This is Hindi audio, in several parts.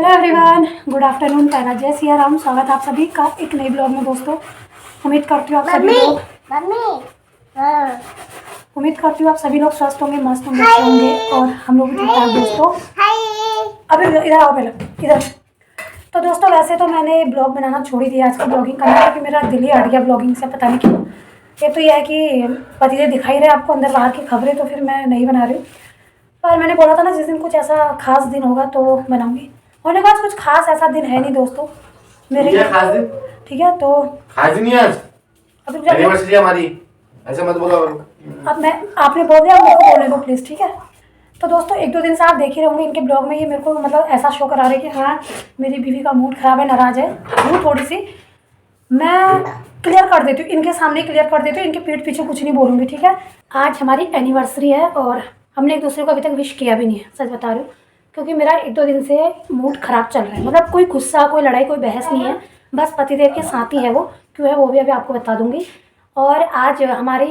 Hello everyone, good afternoon. पहला जय सिया राम। स्वागत आप सभी का एक नए ब्लॉग में दोस्तों। उम्मीद करती हूँ आप सभी लोग आप सभी लोग स्वस्थ होंगे, मस्त होंगे, अच्छे होंगे और हम लोग भी ठीक ठाक दोस्तों। अभी इधर आओ, पहले इधर। तो दोस्तों वैसे तो मैंने ब्लॉग बनाना छोड़ ही दिया, आज की ब्लॉगिंग करना, क्योंकि मेरा दिल ही हट गया ब्लॉगिंग से, पता नहीं क्यों। एक तो यह है कि पतिदेव दिखाई रहे आपको अंदर बाहर की खबरें, तो फिर मैं नहीं बना रही हूँ। पर मैंने बोला था ना जिस दिन कुछ ऐसा खास दिन होगा तो बनाऊंगी। होने के बाद कुछ खास ऐसा दिन है नहीं दोस्तों मेरे लिए। खास दिन ठीक है, तो खास दिन नहीं आज, अभी एनिवर्सरी हमारी, ऐसे मत बोलो। अब मैं आपने बोल दिया, मेरे को बोलने दो प्लीज़, ठीक है। तो दोस्तों एक दो दिन से आप देख ही रहोगे इनके ब्लॉग में, ये मेरे को मतलब ऐसा शो करा रहे कि हाँ मेरी बीवी का मूड ख़राब है, नाराज़ है। वो थोड़ी सी मैं क्लियर कर देती हूँ, इनके सामने क्लियर कर देती हूँ, इनके पीठ पीछे कुछ नहीं बोलूँगी, ठीक है। आज हमारी एनिवर्सरी है और हमने एक दूसरे को अभी तक विश किया भी नहीं है, सच बता रही हूँ, क्योंकि मेरा एक दो दिन से मूड ख़राब चल रहा है। मतलब कोई गुस्सा, कोई लड़ाई, कोई बहस नहीं है, बस पतिदेव के साथ ही है। वो क्यों है वो भी अभी आपको बता दूँगी। और आज हमारी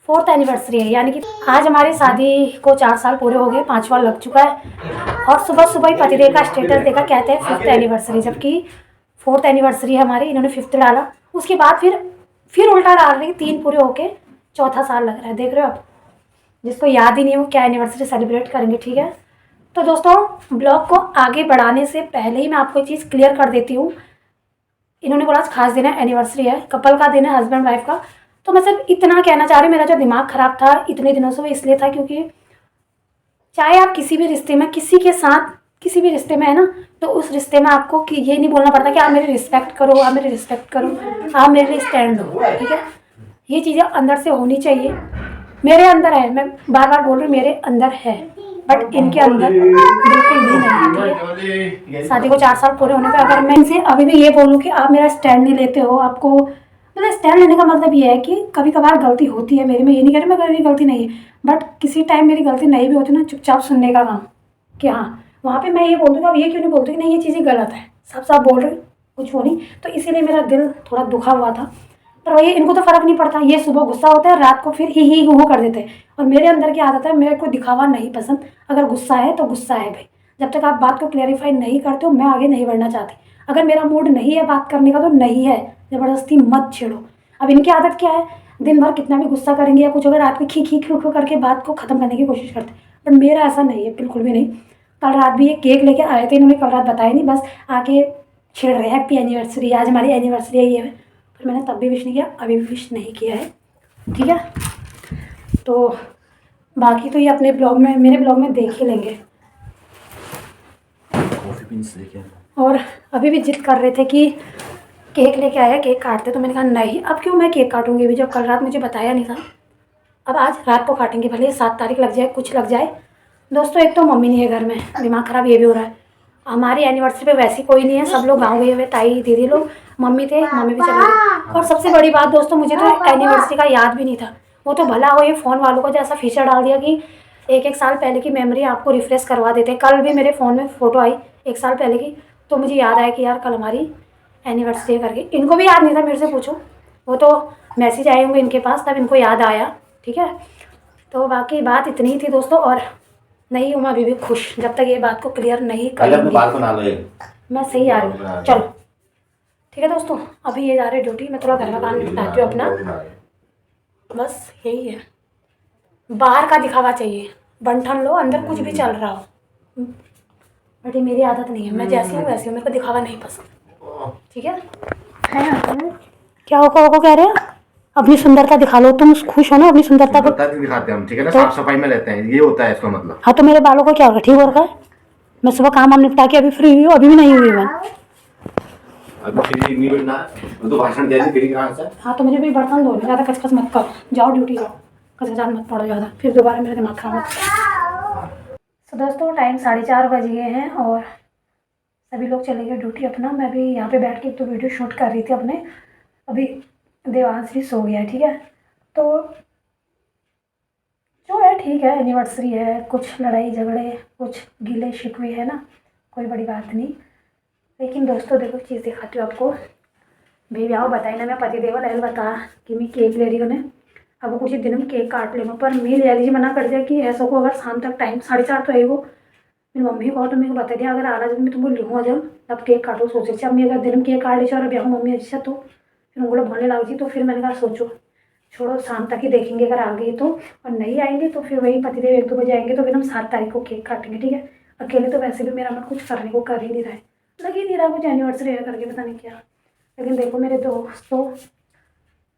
4th एनिवर्सरी है, यानी कि आज हमारी शादी को 4 साल पूरे हो गए, 5वां लग चुका है। और सुबह सुबह ही पतिदेव का स्टेटस देखा, कहते हैं 5th एनिवर्सरी, जबकि 4th एनिवर्सरी है हमारी। इन्होंने 5th डाला, उसके बाद फिर उल्टा डाल रही, 3 पूरे होके 4था साल लग रहा है, देख रहे हो आप। जिसको याद ही नहीं है वो क्या एनिवर्सरी सेलिब्रेट करेंगे, ठीक है। तो दोस्तों ब्लॉग को आगे बढ़ाने से पहले ही मैं आपको एक चीज़ क्लियर कर देती हूँ। इन्होंने बोला आज खास दिन है, एनिवर्सरी है, कपल का दिन है, हस्बैंड वाइफ का। तो मैं सिर्फ इतना कहना चाह रही हूँ, मेरा जो दिमाग ख़राब था इतने दिनों से वो इसलिए था क्योंकि चाहे आप किसी भी रिश्ते में, किसी के साथ किसी भी रिश्ते में है ना, तो उस रिश्ते में आपको कि ये नहीं बोलना पड़ता कि आप मेरी रिस्पेक्ट करो, आप मेरी रिस्पेक्ट करो, आप मेरे लिए स्टैंड हो, ठीक है। ये चीज़ें अंदर से होनी चाहिए। मेरे अंदर है, मैं बार बार बोल रही हूँ मेरे अंदर है, बट इनके अंदर बिल्कुल भी नहीं है, ठीक है। शादी को 4 साल पूरे होने पे अगर मैं इनसे अभी भी ये बोलूँ कि आप मेरा स्टैंड नहीं लेते हो, आपको मतलब स्टैंड लेने का मतलब ये है कि कभी कभार गलती होती है मेरी, में ये नहीं कह रही मैं मेरी गलती नहीं है, बट किसी टाइम मेरी गलती नहीं भी होती ना, चुपचाप सुनने का काम कि हाँ वहाँ पे मैं ये बोल दूँगा, अब ये क्यों नहीं बोलती कि नहीं ये चीज़ें गलत है, सब साफ बोल रहे कुछ वो नहीं। तो इसीलिए मेरा दिल थोड़ा दुखा हुआ था। पर वही इनको तो फ़र्क नहीं पड़ता, ये सुबह गुस्सा होता है, रात को फिर ही वो कर देते हैं। और मेरे अंदर की आदत है, मेरे को दिखावा नहीं पसंद। अगर गुस्सा है तो गुस्सा है भाई, जब तक आप बात को क्लैरिफाई नहीं करते हो मैं आगे नहीं बढ़ना चाहती। अगर मेरा मूड नहीं है बात करने का तो नहीं है, ज़बरदस्ती मत छेड़ो। अब इनकी आदत क्या है, दिन भर कितना भी गुस्सा करेंगे या कुछ अगर रात में खी खी खू खू करके बात को ख़त्म करने की कोशिश करते हैं, बट मेरा ऐसा नहीं है, बिल्कुल भी नहीं। कल रात भी ये केक लेके आए थे, इन्होंने कल रात बताया नहीं, बस आके छेड़ रहे हैप्पी एनिवर्सरी, आज हमारी एनिवर्सरी है ये है। फिर मैंने तब भी विश नहीं किया, अभी भी विश नहीं किया है, ठीक है। तो बाकी तो ये अपने ब्लॉग में, मेरे ब्लॉग में देख ही लेंगे। और अभी भी जिद कर रहे थे कि केक लेके आया, केक काटते, तो मैंने कहा नहीं, अब क्यों मैं केक काटूंगी, अभी जब कल रात मुझे बताया नहीं था। अब आज रात को काटेंगे, भले 7 तारीख लग जाए, कुछ लग जाए। दोस्तों एक तो मम्मी नहीं है घर में, दिमाग ख़राब ये भी हो रहा है। हमारी एनिवर्सरी पे वैसे कोई नहीं है, सब लोग गाँव गए हुए, ताई दीदी लोग, मम्मी थे, मम्मी भी चले गए। और सबसे बड़ी बात दोस्तों, मुझे तो एनिवर्सरी का याद भी नहीं था। वो तो भला हो ये फ़ोन वालों को जैसा फीचर डाल दिया कि 1 साल पहले की मेमोरी आपको रिफ़्रेश करवा देते हैं। कल भी मेरे फ़ोन में फ़ोटो आई 1 साल पहले की, तो मुझे याद आया कि यार कल हमारी एनिवर्सरी करके। इनको भी याद नहीं था, मेरे से पूछो, वो तो मैसेज आए होंगे इनके पास, तब इनको याद आया, ठीक है। तो बाकी बात इतनी ही थी दोस्तों, और नहीं हूँ मैं अभी भी खुश जब तक ये बात को क्लियर नहीं करूँगी। मैं सही आ रही हूँ, चलो ठीक है दोस्तों। अभी ये जा रहे ड्यूटी, मैं थोड़ा घर का काम निपटाती हूँ अपना, बस यही है। बाहर का दिखावा चाहिए, बंठन लो, अंदर कुछ भी चल रहा हो, बट ये मेरी आदत नहीं है, मैं जैसी हूँ वैसी हूँ, मेरे को दिखावा नहीं पसंद, ठीक है। क्या होगा कह रहे हैं, अपनी सुंदरता दिखा लो, तुम खुश हो ना अपनी सुंदरता को दिखाते हैं हम, ठीक है ना, साफ सफाई में रहते हैं, ये होता है इसका मतलब। हाँ तो मेरे बालों को क्या होगा, ठीक हो रखा है। मैं सुबह काम निपटा के अभी फ्री हुई हूँ, अभी भी नहीं हुई मैं। तो भाषण दे दी कहाँ से। हाँ तो मुझे भी बर्तन धो, ज़्यादा कचकच मत करो, जाओ ड्यूटी जाओ, कचकच मत पड़ो ज़्यादा, फिर दोबारा मेरा दिमाग खराब होता। तो दोस्तों टाइम 4:30 बज गए हैं और सभी लोग चले गए ड्यूटी अपना। मैं भी यहाँ पे बैठ के एक तो वीडियो शूट कर रही थी अपने। अभी देवांश भी सो गया है, ठीक है। तो जो है ठीक है, एनिवर्सरी है, कुछ लड़ाई झगड़े, कुछ गिले शिकवे है ना, कोई बड़ी बात नहीं। लेकिन दोस्तों देखो चीज़ दिखाती हूँ आपको। भाई आओ बताई ना, मैं पति देव लहल बता कि मैं केक ले रही हूँ ने, अब कुछ दिन में केक काट लेना, पर मैं ले लीजिए मना कर दिया कि ऐसा को अगर शाम तक टाइम 4:30 तो है वो, मेरी मम्मी को तो मेरे को बता दिया अगर आना जब मैं तुमको लिखूँगा जब तब केक काटो सोचे अब मैं अगर दिन केक काट ली और अभी मम्मी अच्छा तो फिर उनको बोलने लग थी। तो फिर मैंने कहा सोचो छोड़ो शाम तक ही देखेंगे अगर आ गई तो, और नहीं आएंगे तो फिर वही पतिदेव 1-2 बजे आएंगे तो फिर हम 7 तारीख को केक काटेंगे, ठीक है। अकेले तो वैसे भी मेरा मन कुछ करने को कर ही नहीं रहा है, लग ही नहीं रहा कुछ एनिवर्सरी है करके पता नहीं क्या। लेकिन देखो मेरे दोस्तों,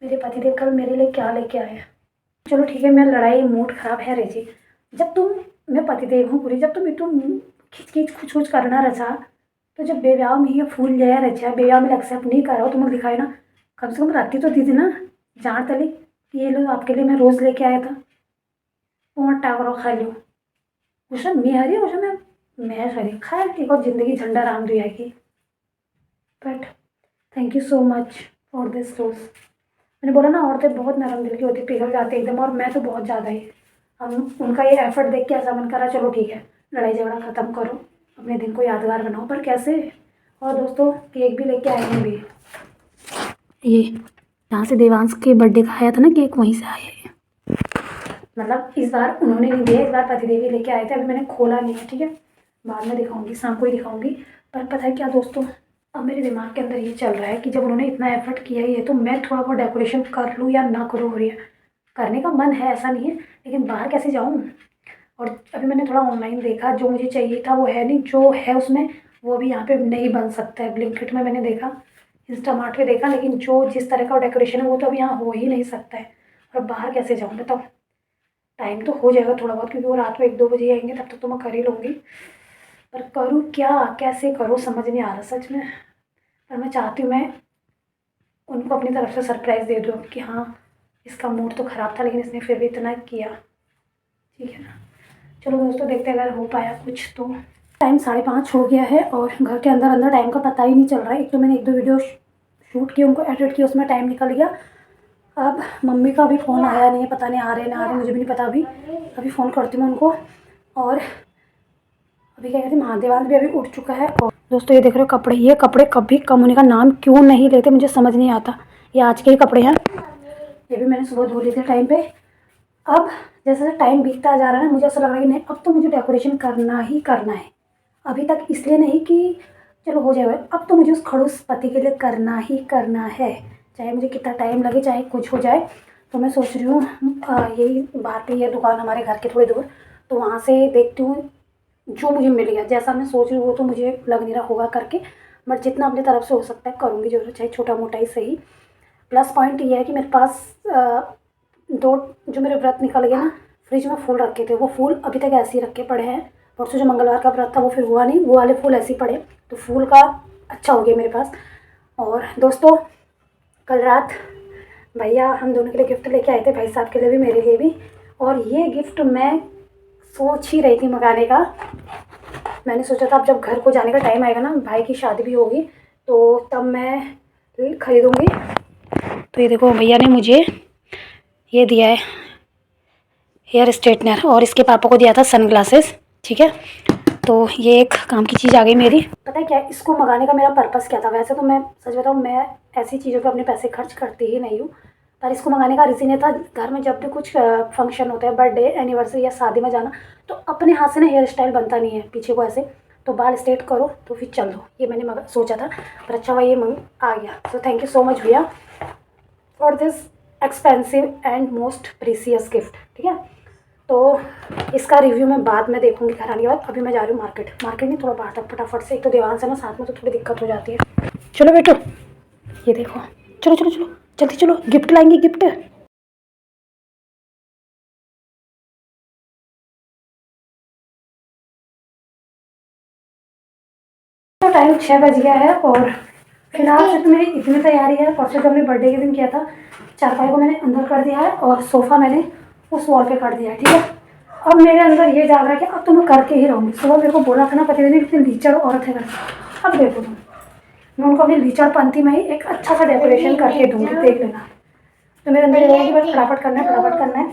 मेरे पतिदेव कल मेरे लिए क्या लेके आए हैं। चलो ठीक है, मैं लड़ाई मूड खराब है रेजी। जब तुम, मैं पतिदेव हूँ पूरी, जब तुम खिंच खिंच कुछ कुछ करना रचा तो जब बेब्याह में ये फूल जया रचा बेब्याह में एक्सेप्ट नहीं कर रहा हो तुम दिखाए ना, कम से कम राती तो दी थी ना जान तली कि ये लो आपके लिए मैं रोज़ लेके आया था। और टावरों खा लो उस मैं हरी उस मैं हरी खाए ठीक और ज़िंदगी झंडा राम दुआ की। But thank you so much for this rose. मैंने बोला ना औरतें बहुत नरम दिल की होती, पिघल जाती एकदम, और मैं तो बहुत ज़्यादा ही। हम उनका ये एफर्ट देख के ऐसा मन करा चलो ठीक है लड़ाई झगड़ा ख़त्म करो, अपने दिन को यादगार बनाओ, पर कैसे। और दोस्तों केक भी लेके आए हैं भी, ये यहाँ से देवांश के बर्थडे का आया था ना केक, वहीं से आए हैं। मतलब इस बार उन्होंने नहीं दिया, इस बार पतिदेवी लेके आए थे। अभी मैंने खोला नहीं है, ठीक है, बाद में दिखाऊंगी, शाम को ही दिखाऊंगी। पर पता है क्या दोस्तों, अब मेरे दिमाग के अंदर ये चल रहा है कि जब उन्होंने इतना एफर्ट किया ही है तो मैं थोड़ा बहुत डेकोरेशन कर लूँ या ना करूँ। हो रही है करने का मन है ऐसा नहीं है, लेकिन बाहर कैसे जाऊँ। और अभी मैंने थोड़ा ऑनलाइन देखा, जो मुझे चाहिए था वो है नहीं, जो है उसमें वो भी यहाँ पे नहीं बन सकता है। ब्लिंकिट में मैंने देखा, इंस्टामार्ट पे देखा, लेकिन जो जिस तरह का डेकोरेशन है वो तो अभी यहाँ हो ही नहीं सकता है। और बाहर कैसे जाऊँ बताओ। टाइम तो हो जाएगा थोड़ा बहुत क्योंकि वो रात में 1-2 बजे आएंगे, तब तक तो मैं कर ही लूँगी। पर करूँ क्या, कैसे करूँ समझ नहीं आ रहा सच में। पर मैं चाहती हूँ मैं उनको अपनी तरफ से सरप्राइज़ दे दूँ कि हाँ इसका मूड तो ख़राब था लेकिन इसने फिर भी इतना किया, ठीक है ना। चलो दोस्तों देखते हैं अगर हो पाया कुछ तो। टाइम 5:30 हो गया है और घर के अंदर अंदर टाइम का पता ही नहीं चल रहा है। एक तो मैंने 1-2 वीडियो शूट की, उनको एडिट किया, उसमें टाइम निकल गया। अब मम्मी का भी फ़ोन आया नहीं है, पता नहीं आ रहे ना आ रहे, मुझे भी नहीं पता। अभी फ़ोन करती हूँ उनको। और अभी क्या कहते हैं, महादेवान भी अभी उठ चुका है। और दोस्तों ये देख रहे हो कपड़े, ये कपड़े कभी कम होने का नाम क्यों नहीं लेते, मुझे समझ नहीं आता। ये आज के ही कपड़े हैं, ये भी मैंने सुबह धो लिए थे टाइम पे। अब जैसे जैसे टाइम बीतता जा रहा है ना, मुझे ऐसा लग रहा है कि नहीं अब तो मुझे डेकोरेशन करना ही करना है। अभी तक इसलिए नहीं कि चलो हो जाएगा, अब तो मुझे उस खड़ूस पति के लिए करना ही करना है, चाहे मुझे कितना टाइम लगे, चाहे कुछ हो जाए। तो मैं सोच रही हूँ यही बाहर पे ये दुकान हमारे घर के थोड़ी दूर, तो वहाँ से देखती हूँ जो मुझे मिल गया, जैसा मैं सोच रही हूँ वो तो मुझे लग नहीं रहा होगा करके, बट जितना अपनी तरफ से हो सकता है करूँगी, जो चाहे छोटा मोटा ही सही। प्लस पॉइंट ये है कि मेरे पास 2 जो मेरे व्रत निकल गए ना, फ्रिज में फूल रखे थे, वो फूल अभी तक ऐसे ही रखे पड़े हैं। परसों जो मंगलवार का व्रत था वो फिर हुआ नहीं, वो वाले फूल ऐसे ही पड़े, तो फूल का अच्छा हो गया मेरे पास। और दोस्तों कल रात भैया हम दोनों के लिए गिफ्ट लेके आए थे, भाई साहब के लिए भी मेरे लिए भी। और ये गिफ्ट मैं सोच ही रही थी मंगाने का। मैंने सोचा था अब जब घर को जाने का टाइम आएगा ना, भाई की शादी भी होगी तो तब मैं ख़रीदूँगी। तो ये देखो भैया ने मुझे ये दिया है हेयर स्ट्रेटनर, और इसके पापा को दिया था सनग्लासेस, ठीक है। तो ये एक काम की चीज़ आ गई मेरी। पता है क्या, इसको मंगाने का मेरा पर्पस क्या था। वैसे तो मैं सच बताऊँ मैं ऐसी चीज़ों पे अपने पैसे खर्च करती ही नहीं हूँ, पर इसको मंगाने का रीज़न ये था, घर में जब भी कुछ फंक्शन होता है, बर्थडे एनिवर्सरी या शादी में जाना, तो अपने हाथ से ना हेयर स्टाइल बनता नहीं है पीछे को ऐसे, तो बाल स्ट्रेट करो तो फिर चल दो, ये मैंने सोचा था। पर अच्छा हुआ ये आ गया। So thank you so much भैया for this expensive and most precious gift, ठीक है। तो इसका रिव्यू मैं बाद में देखूंगी घर आने के बाद। अभी मैं जा रही हूँ मार्केट नहीं, थोड़ा बाहर तक फटाफट से, एक तो देवान से ना साथ में तो थोड़ी दिक्कत हो जाती है। चलो बेटो ये देखो, चलो चलो चलो जल्दी चलो, गिफ्ट लाएंगे गिफ्ट। तो टाइम 6 बज गया है और फिलहाल से तो मेरी इतनी तैयारी है। परसों जो हमने बर्थडे के दिन किया था, चारपाई को मैंने अंदर कर दिया है और सोफ़ा मैंने उस वॉल पे कर दिया है, ठीक है। अब मेरे अंदर ये जाग रहा है कि अब तो मैं करके ही रहूँगी। सुबह मेरे को बोला था ना पति ने कितनी लीचड़ औरत है करके, अब देखो तुम, मैं उनको अपनी लीचड़ पंथी में ही एक अच्छा सा डेकोरेशन करके दूँगी, देख लेना। तो मेरे अंदर ये है कि बस फटाफट करना है।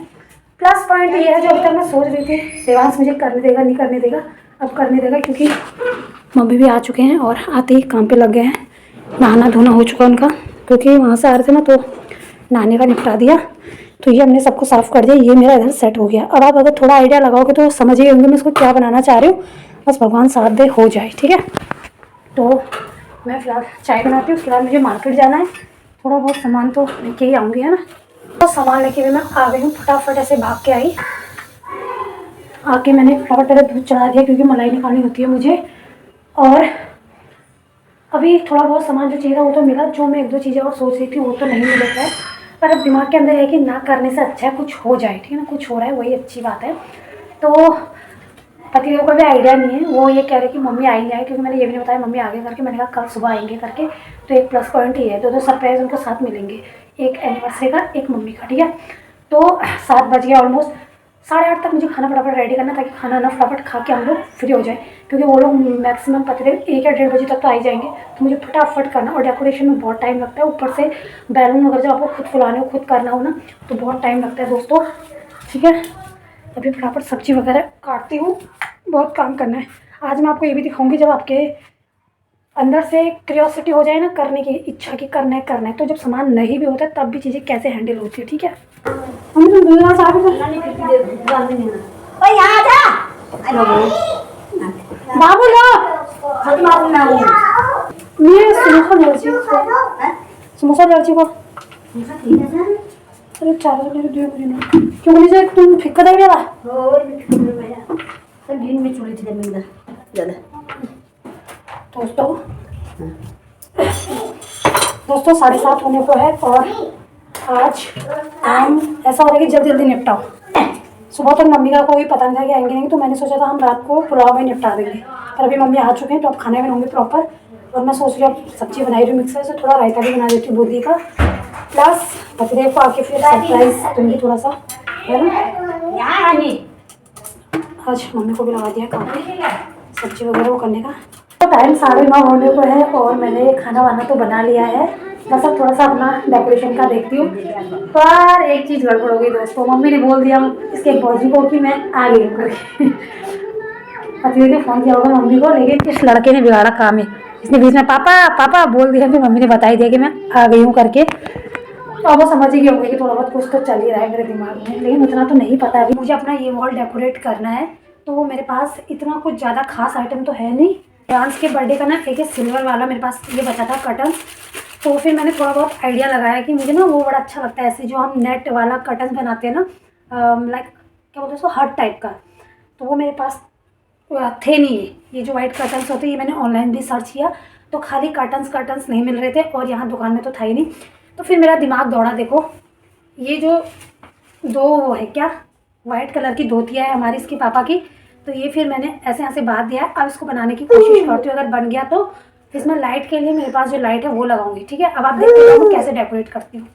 प्लस पॉइंट ये है, जो अभी तक मैं सोच रही थी देवांश मुझे करने देगा नहीं करने देगा, अब करने देगा क्योंकि मम्मी भी आ चुके हैं और आते ही काम पे लग गए हैं। नहाना धोना हो चुका उनका, क्योंकि वहाँ से आ रहे थे ना तो नहाने का निपटा दिया, तो ये हमने सबको साफ़ कर दिया। ये मेरा इधर सेट हो गया। अब आप अगर थोड़ा आइडिया लगाओगे तो समझ ही होंगे मैं इसको क्या बनाना चाह रही हूँ। बस भगवान साथ दे हो जाए, ठीक है। तो मैं फिलहाल चाय बनाती हूँ, उसके बाद मुझे मार्केट जाना है, थोड़ा बहुत सामान तो लेके ही आऊँगी, है ना। तो सामान लेके भी मैं आ गई हूँ, फटाफट ऐसे भाग के आई। आके मैंने फटाफट पहले दूध चढ़ा दिया क्योंकि मलाई निकालनी होती है मुझे। और अभी थोड़ा बहुत सामान जो चाहिए था वो तो मिला, जो मैं 1-2 चीज़ें और सोच रही थी वो तो नहीं मिल रहा है। पर अब दिमाग के अंदर है कि ना करने से अच्छा है कुछ हो जाए, ठीक है ना। कुछ हो रहा है वही अच्छी बात है। तो पतिदेव को भी आइडिया नहीं है, वो ये कह रहे कि मम्मी आई नहीं आई, क्योंकि मैंने ये भी नहीं बताया मम्मी आगे करके। मैंने कहा कल सुबह आएंगे करके। तो एक प्लस पॉइंट ही है, दो सरप्राइज उनको साथ मिलेंगे, एक एनिवर्सरी का एक मम्मी का, ठीक है। तो 7 बज गया ऑलमोस्ट, 8:30 तक मुझे खाना फटाफट रेडी करना ताकि खाना ना फटाफट खा के हम लोग फ्री हो जाए, क्योंकि वो लोग मैक्सिमम पतिदेव 1 या 1:30 बजे तक तो आ ही जाएंगे। तो मुझे फटाफट करना, और डेकोरेशन में बहुत टाइम लगता है, ऊपर से बैलून वगैरह जब आपको खुद फुलाने हो खुद करना हो ना तो बहुत टाइम लगता है दोस्तों, ठीक है। अभी फटाफट सब्जी वगैरह काटती हूँ, बहुत काम करना है। आज मैं आपको ये भी दिखाऊंगी, जब आपके अंदर से क्यूरियोसिटी हो जाए ना करने की इच्छा की करना है, तो जब सामान नहीं भी होता तब भी चीज़ें कैसे हैंडल होती है, ठीक है। मम्मी तुम दूध वाला ओए यहाँ जा। बाबू लो खत्म मारू मैं हूँ। मैं समोसा लर्जी को अरे चार क्यों नहीं से तुम फिक्का दे गया दिन में चुली थी मिल ज़्यादा। दोस्तों 7:30 होने को है, और आज काम ऐसा हो रहा है कि जल्दी जल्दी निपटाओ। सुबह तक मम्मी का कोई पता नहीं था कि आएंगे नहीं, तो मैंने सोचा था हम रात को पुलाव में निपटा देंगे, पर अभी मम्मी आ चुके हैं तो अब खाना बनाऊंगी प्रॉपर। और मैं सोच रही हूँ अब सब्जी बनाई रही हूँ मिक्सर से, थोड़ा रायता भी बना देती हूँ बूंदी का, प्लस पतिदेव को आके फिर सरप्राइज दूँगी थोड़ा सा, है ना। आज मम्मी को भी लगा दिया काम सब्जी वगैरह वो करने का। तो टाइम 9:30 होने को है और मैंने खाना वाना तो बना लिया है, बस अब थोड़ा सा अपना डेकोरेशन का देखती हूँ। पर एक चीज़ गड़बड़ हो गई दोस्तों, मम्मी ने बोल दिया इसके भौजी को कि मैं आ गई हूँ करके। पति ने फ़ोन किया होगा मम्मी को, लेकिन इस लड़के ने बिगाड़ा काम है, इसने बीच में पापा पापा बोल दिया, फिर मम्मी ने बता ही दिया कि मैं आ गई हूँ करके। तो अब वो समझ ही गए होंगे कि थोड़ा बहुत कुछ तो चल ही रहा है मेरे दिमाग में, लेकिन उतना तो नहीं पता अभी। मुझे अपना ये वॉल डेकोरेट करना है, तो मेरे पास इतना कुछ ज़्यादा खास आइटम तो है नहीं। डांस के बर्थडे का ना एक सिल्वर वाला मेरे पास ये बचा था कर्टन, तो फिर मैंने थोड़ा बहुत आइडिया लगाया कि मुझे ना वो बड़ा अच्छा लगता है, ऐसे जो हम नेट वाला कर्टन बनाते हैं ना, लाइक क्या बोलते हैं उसको, हर्ट टाइप का। तो वो मेरे पास थे नहीं, ये जो वाइट कर्टन्स होते हैं, ये मैंने ऑनलाइन भी सर्च किया तो खाली कर्टन्स नहीं मिल रहे थे, और यहाँ दुकान में तो था ही नहीं। तो फिर मेरा दिमाग दौड़ा, देखो ये जो दो वो है क्या वाइट कलर की धोतिया है हमारी इसके पापा की, तो ये फिर मैंने ऐसे यहाँ से बांध दिया है। अब इसको बनाने की कोशिश करती हूँ, अगर बन गया तो इसमें लाइट के लिए मेरे पास जो लाइट है वो लगाऊंगी, ठीक है। अब आप देखते हैं मैं कैसे डेकोरेट करती हूँ।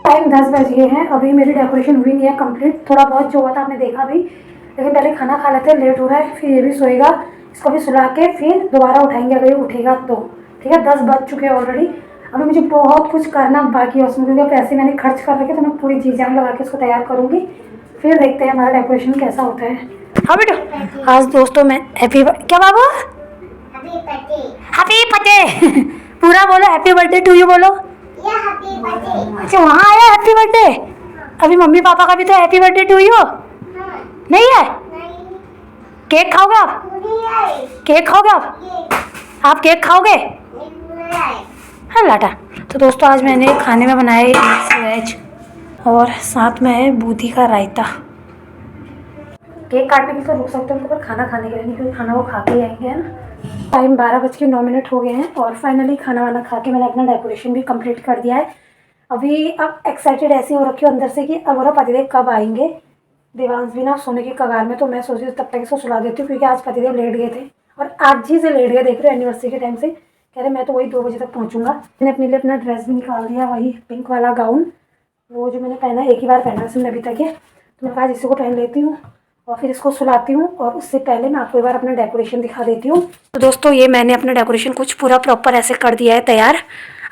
टाइम 10 बज गए हैं, अभी मेरी डेकोरेशन हुई नहीं है कंप्लीट। थोड़ा बहुत जो हुआ था आपने देखा भी, लेकिन पहले खाना खा लेते हैं, लेट हो रहा है। फिर ये भी सोएगा, इसको भी सुला के फिर दोबारा उठाएंगे अगर ये उठेगा तो, ठीक है। 10 बज चुके हैं ऑलरेडी। अभी मुझे बहुत कुछ करना बाकी है उसमें, क्योंकि पैसे मैंने खर्च कर रखे, तो मैं पूरी चीज़ें लगा के उसको तैयार करूँगी, फिर देखते हैं हमारा डेकोरेशन कैसा होता है। हाँ बेटा, आज दोस्तों मैं हैप्पी क्या बाबू हैप्पी बर्थडे पूरा बोलो, हैप्पी बर्थडे टू यू बोलो। अच्छा वहाँ आया हैप्पी बर्थडे, अभी मम्मी पापा का भी तो हैप्पी बर्थडे टू यू नहीं है। केक खाओगे आप, केक खाओगे आप केक खाओगे, हाँ लाटा। तो दोस्तों आज मैंने खाने में बनाया मिक्स वेज, और साथ में है बूंदी का रायता। केक काटने के लिए तो रुक सकते हैं, पर खाना खाने के लिए नहीं, क्योंकि खाना वो खा के ही आएंगे, है ना। टाइम 12:09 हो गए हैं, और फाइनली खाना वाना खा के मैंने अपना डेकोरेशन भी कंप्लीट कर दिया है। अभी अब एक्साइटेड ऐसी हो रखी हूँ अंदर से कि अब मेरा पतिदेव कब आएंगे। देवांश भी ना सोने की कगार में, तो मैं सोची तब तक इसको सुला देती हूँ, क्योंकि आज पतिदेव लेट गए थे, और आज ही से लेट गए, देख रहे हो एनिवर्सरी के टाइम से, कह रहे मैं तो वही 2 बजे तक पहुँचूँगा। मैंने अपने लिए अपना ड्रेस भी निकाल दिया, वही पिंक वाला गाउन, वो जो मैंने पहना एक ही बार पहना उसमें अभी तक है, तो मैं आज इसी को पहन लेती हूँ और फिर इसको सुलाती हूँ। और उससे पहले मैं आपको एक बार अपना डेकोरेशन दिखा देती हूँ। तो दोस्तों ये मैंने अपना डेकोरेशन कुछ पूरा प्रॉपर ऐसे कर दिया है तैयार।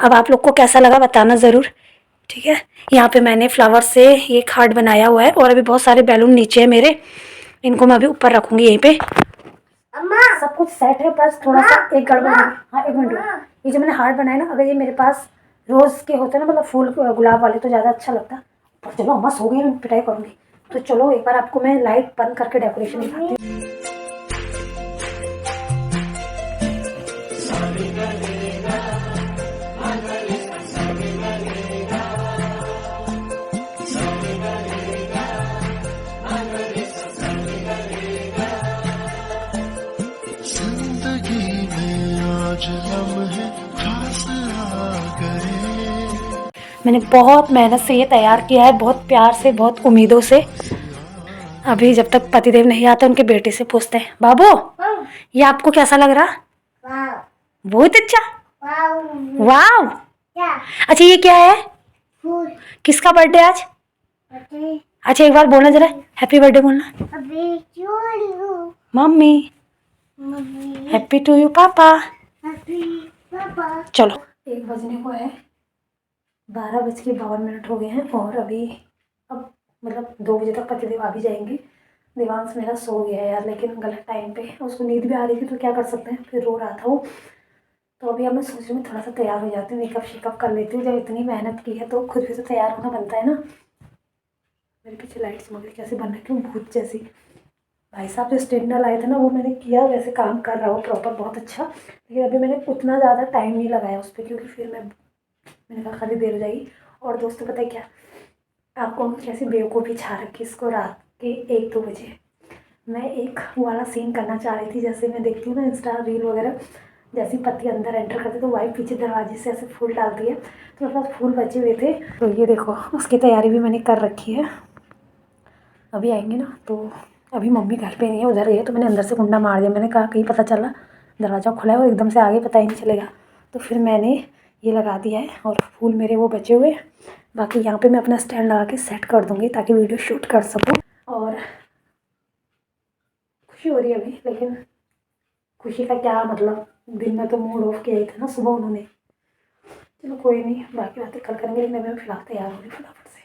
अब आप लोग को कैसा लगा बताना ज़रूर, ठीक है। यहाँ पे मैंने फ्लावर से ये एक हार्ट बनाया हुआ है और अभी बहुत सारे बैलून नीचे है मेरे, इनको मैं अभी ऊपर रखूँगी यहीं पे। सब कुछ सेट है, बस थोड़ा सा एक गड़बड़ है। हाँ एक मिनट, ये जो मैंने हार्ट बनाया ना, अगर ये मेरे पास रोज़ के होते ना, मतलब फूल गुलाब वाले, तो ज़्यादा अच्छा लगता। पर चलो अम्मा सो गई, मैं पिटाई करूँगी। तो चलो एक बार आपको मैं लाइट बंद करके डेकोरेशन दिखाती हूँ। मैंने बहुत मेहनत से ये तैयार किया है, बहुत प्यार से, बहुत उम्मीदों से। अभी जब तक पतिदेव नहीं आते उनके बेटे से पूछते हैं, बाबू ये आपको कैसा लग रहा? बहुत अच्छा। वाव। अच्छा ये क्या है? किसका बर्थडे आज? अच्छा एक बार बोलना जरा, हैप्पी बर्थडे बोलना। मम्मी हैप्पी टू यू पापा। चलो 1 बजने को है, 12:52 हो गए हैं और अभी अब मतलब 2 बजे तक पतिदेव आ भी जाएंगे। देवांश मेरा सो गया है यार, लेकिन गलत टाइम पे, उसको नींद भी आ रही थी तो क्या कर सकते हैं, फिर रो रहा था वो। तो अभी अब मैं सोच रही हूँ थोड़ा सा तैयार हो जाती हूँ, मेकअप शेकअप कर लेती हूँ। जब इतनी मेहनत की है तो खुद भी तो तैयार होना बनता है ना। मेरे पीछे लाइट चमक रही, कैसे बन रही क्यों भूत जैसी। भाई साहब जो स्टैंडर लाए थे ना, वो मैंने किया, वैसे काम कर रहा हूँ प्रॉपर, बहुत अच्छा। लेकिन अभी मैंने उतना ज़्यादा टाइम नहीं लगाया उस पर, क्योंकि फिर मैंने कहा खाली देर हो जाएगी। और दोस्तों पता है क्या, आपको कैसी बेवकूफ़ी छा रखी इसको, रात के 1-2 बजे मैं एक वाला सीन करना चाह रही थी। जैसे मैं देखती हूँ ना इंस्टा रील वगैरह, जैसे पति अंदर एंटर करते तो वाइफ पीछे दरवाजे से ऐसे फूल डालती है, तो मेरे पास फूल बचे हुए थे। तो ये देखो उसकी तैयारी भी मैंने कर रखी है। अभी आएंगे ना, तो अभी मम्मी घर पे नहीं है, उधर गई है, तो मैंने अंदर से कुंडा मार दिया। मैंने कहा कहीं पता चला दरवाज़ा खुला है और एकदम से आगे पता ही नहीं चलेगा, तो फिर मैंने ये लगा दिया है। और फूल मेरे वो बचे हुए, बाकी यहाँ पे मैं अपना स्टैंड लगा के सेट कर दूँगी ताकि वीडियो शूट कर सकूँ। और खुशी हो रही है अभी, लेकिन खुशी का क्या मतलब, दिन में तो मूड ऑफ किया ही था ना सुबह उन्होंने। चलो कोई नहीं, बाकी बातें कल करेंगे, लेकिन मैं फिलहाल तैयार हो रही फटाफट से।